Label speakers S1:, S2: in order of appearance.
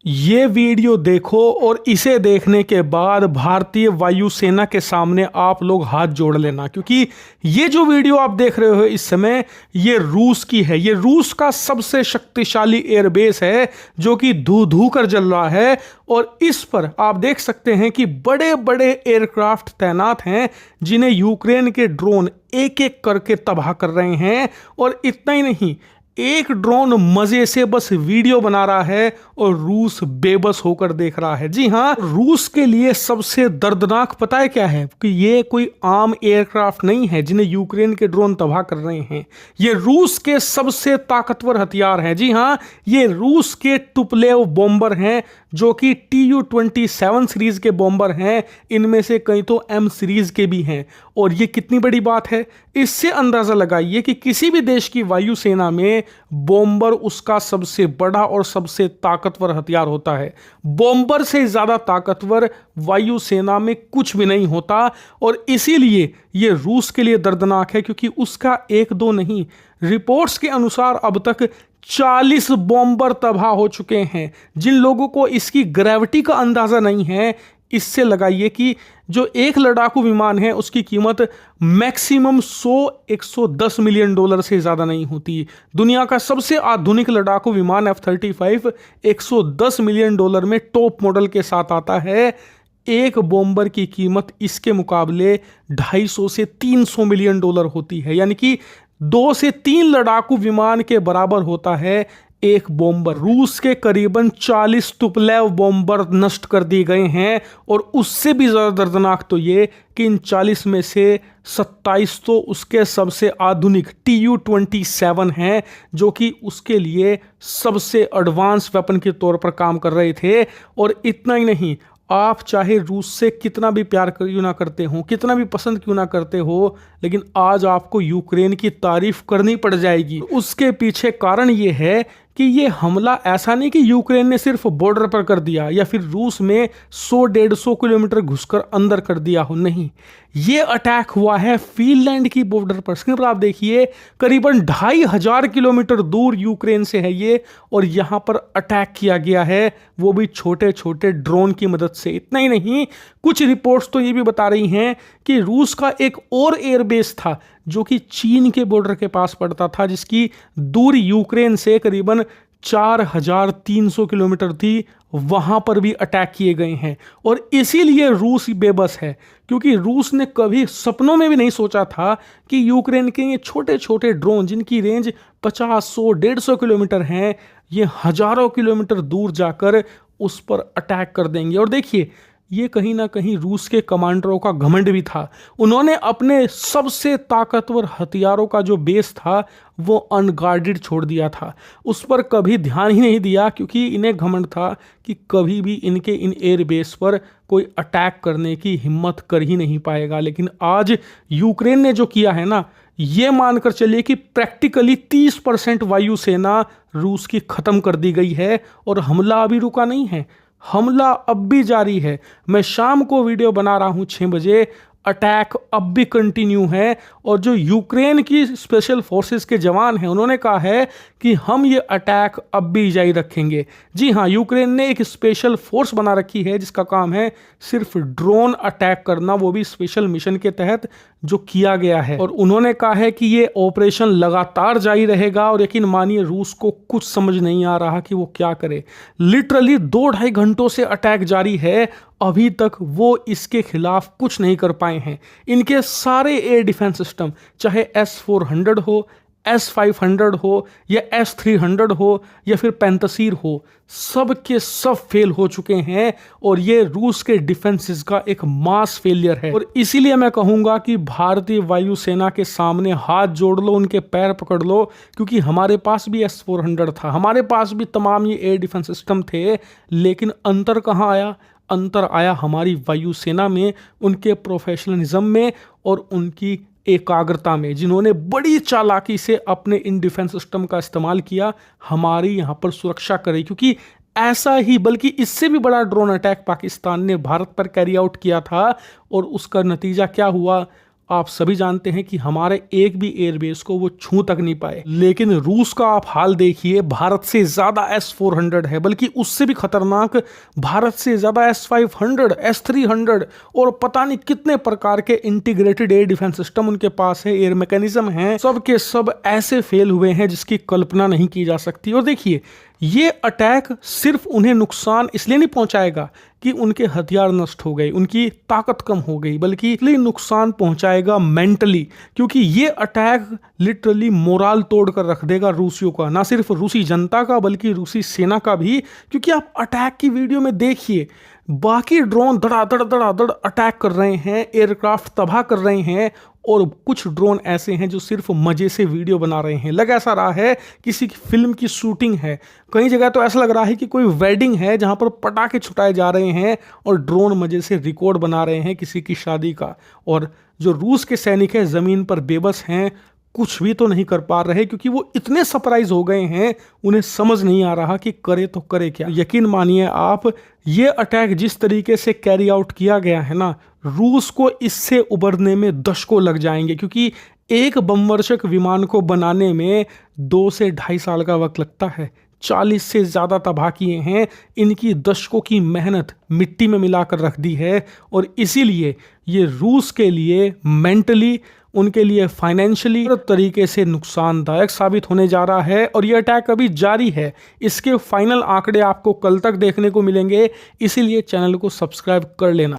S1: ये वीडियो देखो और इसे देखने के बाद भारतीय वायुसेना के सामने आप लोग हाथ जोड़ लेना, क्योंकि ये जो वीडियो आप देख रहे हो इस समय ये रूस की है। ये रूस का सबसे शक्तिशाली एयरबेस है जो कि धू धू कर जल रहा है और इस पर आप देख सकते हैं कि बड़े बड़े एयरक्राफ्ट तैनात हैं जिन्हें यूक्रेन के ड्रोन एक एक करके तबाह कर रहे हैं। और इतना ही नहीं, एक ड्रोन मजे से बस वीडियो बना रहा है और रूस बेबस होकर देख रहा है। जी हाँ, रूस के लिए सबसे दर्दनाक पता है क्या है? कि ये कोई आम एयरक्राफ्ट नहीं है जिन्हें यूक्रेन के ड्रोन तबाह कर रहे हैं। ये रूस के सबसे ताकतवर हथियार हैं। जी हाँ, ये रूस के टुपलेव बॉम्बर हैं जो कि Tu-27 सीरीज के बॉम्बर हैं। इनमें से कई तो M सीरीज के भी हैं। और ये कितनी बड़ी बात है, इससे अंदाजा लगाइए कि किसी भी देश की वायुसेना में बॉम्बर उसका सबसे बड़ा और सबसे ताकतवर हथियार होता है। बॉम्बर से ज्यादा ताकतवर वायुसेना में कुछ भी नहीं होता। और इसीलिए ये रूस के लिए दर्दनाक है, क्योंकि उसका एक दो नहीं, रिपोर्ट्स के अनुसार अब तक 40 बॉम्बर तबाह हो चुके हैं। जिन लोगों को इसकी ग्रेविटी का अंदाजा नहीं है, इससे लगाइए कि जो एक लड़ाकू विमान है उसकी कीमत मैक्सिमम 100-110 मिलियन डॉलर से ज़्यादा नहीं होती। दुनिया का सबसे आधुनिक लड़ाकू विमान F-35 110 मिलियन डॉलर में टॉप मॉडल के साथ आता है। एक बॉम्बर की कीमत इसके मुकाबले 250 से 300 मिलियन डॉलर होती है, यानी कि 2 से 3 लड़ाकू विमान के बराबर होता है एक बॉम्बर। रूस के करीबन 40 तुपलेव बॉम्बर नष्ट कर दिए गए हैं। और उससे भी ज़्यादा दर्दनाक तो ये कि इन 40 में से 27 तो उसके सबसे आधुनिक Tu-27 हैं, जो कि उसके लिए सबसे एडवांस वेपन के तौर पर काम कर रहे थे। और इतना ही नहीं, आप चाहे रूस से कितना भी प्यार क्यों ना करते हो, कितना भी पसंद क्यों ना करते हो, लेकिन आज आपको यूक्रेन की तारीफ करनी पड़ जाएगी। उसके पीछे कारण ये है कि ये हमला ऐसा नहीं कि यूक्रेन ने सिर्फ बॉर्डर पर कर दिया या फिर रूस में 100-150 किलोमीटर घुसकर अंदर कर दिया हो। नहीं, ये अटैक हुआ है फिनलैंड की बॉर्डर पर। स्क्रीन पर आप देखिए, करीबन 2500 किलोमीटर दूर यूक्रेन से है ये, और यहां पर अटैक किया गया है, वो भी छोटे छोटे ड्रोन की मदद से। इतना ही नहीं, कुछ रिपोर्ट्स तो ये भी बता रही हैं कि रूस का एक और एयरबेस था जो कि चीन के बॉर्डर के पास पड़ता था, जिसकी दूरी यूक्रेन से करीबन 4300 किलोमीटर थी। वहां पर भी अटैक किए गए हैं। और इसीलिए रूस बेबस है, क्योंकि रूस ने कभी सपनों में भी नहीं सोचा था कि यूक्रेन के ये छोटे छोटे ड्रोन जिनकी रेंज 50, 100, 150 किलोमीटर हैं, ये हजारों किलोमीटर दूर जाकर उस पर अटैक कर देंगे। और देखिए, ये कहीं ना कहीं रूस के कमांडरों का घमंड भी था। उन्होंने अपने सबसे ताकतवर हथियारों का जो बेस था वो अनगार्डेड छोड़ दिया था, उस पर कभी ध्यान ही नहीं दिया, क्योंकि इन्हें घमंड था कि कभी भी इनके इन एयर बेस पर कोई अटैक करने की हिम्मत कर ही नहीं पाएगा। लेकिन आज यूक्रेन ने जो किया है ना, ये मानकर चलिए कि प्रैक्टिकली 30% वायुसेना रूस की खत्म कर दी गई है। और हमला अभी रुका नहीं है, हमला अब भी जारी है। मैं शाम को वीडियो बना रहा हूं 6 बजे, अटैक अब भी कंटिन्यू है। और जो यूक्रेन की स्पेशल फोर्सेस के जवान हैं, उन्होंने कहा है कि हम ये अटैक अब भी जारी रखेंगे। जी हाँ, यूक्रेन ने एक स्पेशल फोर्स बना रखी है जिसका काम है सिर्फ ड्रोन अटैक करना, वो भी स्पेशल मिशन के तहत जो किया गया है। और उन्होंने कहा है कि ये ऑपरेशन लगातार जारी रहेगा। और यकीन मानिए, रूस को कुछ समझ नहीं आ रहा कि वो क्या करे। लिटरली 2-2.5 घंटों से अटैक जारी है, अभी तक वो इसके खिलाफ कुछ नहीं कर पाए हैं। इनके सारे एयर डिफेंस सिस्टम, चाहे S-400 हो, S-500 हो या S-300 हो या फिर पैंतसीर हो, सब के सब फेल हो चुके हैं। और ये रूस के डिफेंसेस का एक मास फेलियर है। और इसीलिए मैं कहूंगा कि भारतीय वायुसेना के सामने हाथ जोड़ लो, उनके पैर पकड़ लो, क्योंकि हमारे पास भी S-400 था, हमारे पास भी तमाम ये एयर डिफेंस सिस्टम थे। लेकिन अंतर कहाँ आया? अंतर आया हमारी वायुसेना में, उनके प्रोफेशनलिज्म में और उनकी एकाग्रता में, जिन्होंने बड़ी चालाकी से अपने इन डिफेंस सिस्टम का इस्तेमाल किया हमारी यहाँ पर सुरक्षा करे। क्योंकि ऐसा ही, बल्कि इससे भी बड़ा ड्रोन अटैक पाकिस्तान ने भारत पर कैरी आउट किया था। और उसका नतीजा क्या हुआ? आप सभी जानते हैं कि हमारे एक भी एयरबेस को वो छू तक नहीं पाए। लेकिन रूस का आप हाल देखिए, भारत से ज्यादा S-400 है, बल्कि उससे भी खतरनाक भारत से ज्यादा S-500, S-300 और पता नहीं कितने प्रकार के इंटीग्रेटेड एयर डिफेंस सिस्टम उनके पास है, एयर मैकेनिज्म है, सब के सब ऐसे फेल हुए हैं जिसकी कल्पना नहीं की जा सकती। और देखिए, ये अटैक सिर्फ उन्हें नुकसान इसलिए नहीं पहुंचाएगा कि उनके हथियार नष्ट हो गए, उनकी ताकत कम हो गई, बल्कि इसलिए नुकसान पहुंचाएगा मेंटली, क्योंकि ये अटैक लिटरली मोराल तोड़ कर रख देगा रूसियों का, ना सिर्फ रूसी जनता का बल्कि रूसी सेना का भी। क्योंकि आप अटैक की वीडियो में देखिए, बाकी ड्रोन धड़ाधड़ अटैक कर रहे हैं, एयरक्राफ्ट तबाह कर रहे हैं, और कुछ ड्रोन ऐसे हैं जो सिर्फ मजे से वीडियो बना रहे हैं। लग ऐसा रहा है किसी की फिल्म की शूटिंग है, कई जगह तो ऐसा लग रहा है कि कोई वेडिंग है जहां पर पटाखे छुटाए जा रहे हैं और ड्रोन मजे से रिकॉर्ड बना रहे हैं किसी की शादी का। और जो रूस के सैनिक हैं जमीन पर बेबस हैं, कुछ भी तो नहीं कर पा रहे, क्योंकि वो इतने सरप्राइज हो गए हैं, उन्हें समझ नहीं आ रहा कि करे तो करे क्या। यकीन मानिए आप, ये अटैक जिस तरीके से कैरी आउट किया गया है ना, रूस को इससे उबरने में दशकों लग जाएंगे, क्योंकि एक बमवर्षक विमान को बनाने में 2 से 2.5 साल का वक्त लगता है। 40 से ज़्यादा तबाह किए हैं, इनकी दशकों की मेहनत मिट्टी में मिलाकर रख दी है। और इसीलिए ये रूस के लिए मेंटली, उनके लिए फाइनेंशियली तरीके से नुकसानदायक साबित होने जा रहा है। और ये अटैक अभी जारी है, इसके फाइनल आंकड़े आपको कल तक देखने को मिलेंगे, इसीलिए चैनल को सब्सक्राइब कर लेना।